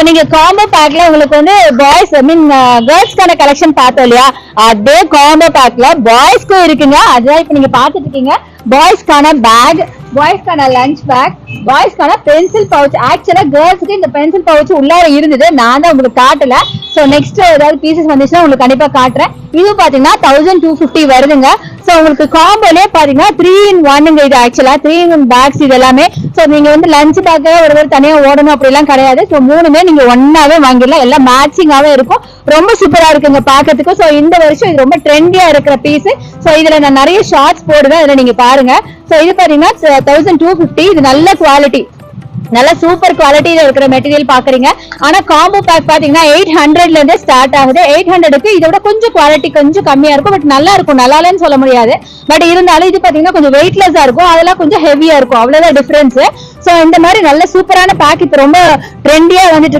நீங்க காம்போ பேக்ல உங்களுக்கு வந்து பாய்ஸ் ஐ மீன் கேர்ள்ஸ்க்கான கலெக்ஷன் பார்த்தோம் இல்லையா, அதே காம்போ பேக்ல பாய்ஸ்க்கும் இருக்குங்க. அதுதான் இப்ப நீங்க பாத்துட்டு இருக்கீங்க. பாய்ஸ்க்கான பேக், பாய்ஸ்க்கான லஞ்ச் பேக், பாய்ஸ்க்கான பென்சில் பவுச். ஆக்சுவலா கேர்ள்ஸ்க்கு இந்த பென்சில் பவுச் உள்ளார இருந்தது, நான் தான் உங்களுக்கு காட்டல. சோ நெக்ஸ்ட் ஏதாவது பீசஸ் வந்துச்சுன்னா உங்களுக்கு கண்டிப்பா காட்டுறேன். இது பாத்தீங்கன்னா 1250 வருதுங்க. சோ உங்களுக்கு காம்போலே பாத்தீங்கன்னா 3 in 1ங்க. இது ஆக்சுவலா 3 in 1 பேக்ஸ் இது எல்லாமே. சோ நீங்க வந்து லஞ்ச் பேக் ஒரு தனியா ஓடணும் அப்படி எல்லாம் கிடையாது. சோ மூணுமே நீங்க ஒன்னாவே வாங்கிடலாம். எல்லாம் மேட்சிங்காவே இருக்கும். ரொம்ப சூப்பரா இருக்குங்க பாக்கிறதுக்கு. சோ இந்த வருஷம் இது ரொம்ப ட்ரெண்டியா இருக்கிற பீஸ். சோ இதுல நான் நிறைய ஷார்ட்ஸ் போடுவேன், இதுல நீங்க பாருங்க. சோ இது பாத்தீங்கன்னா 1250. இது நல்ல குவாலிட்டி, நல்ல சூப்பர் குவாலிட்டியில இருக்கிற மெட்டீரியல் பாக்குறீங்க. ஆனா காம்போ பேக் பாத்தீங்கன்னா 800ல இருந்து ஸ்டார்ட் ஆகுது. 800க்கு இதோட கொஞ்சம் குவாலிட்டி கொஞ்சம் கம்மியா இருக்கும். பட் நல்லா இருக்கும், நல்லா இல்லைன்னு சொல்ல முடியாது. பட் இருந்தாலும் இது பாத்தீங்கன்னா கொஞ்சம் வெயிட்லெஸ்ஸா இருக்கும், அதெல்லாம் கொஞ்சம் ஹெவியா இருக்கும், அவ்வளவுதான் டிஃபரன்ஸ். சோ இந்த மாதிரி நல்ல சூப்பரான பேக் இப்ப ரொம்ப ட்ரெண்டியா வந்துட்டு இருக்கு.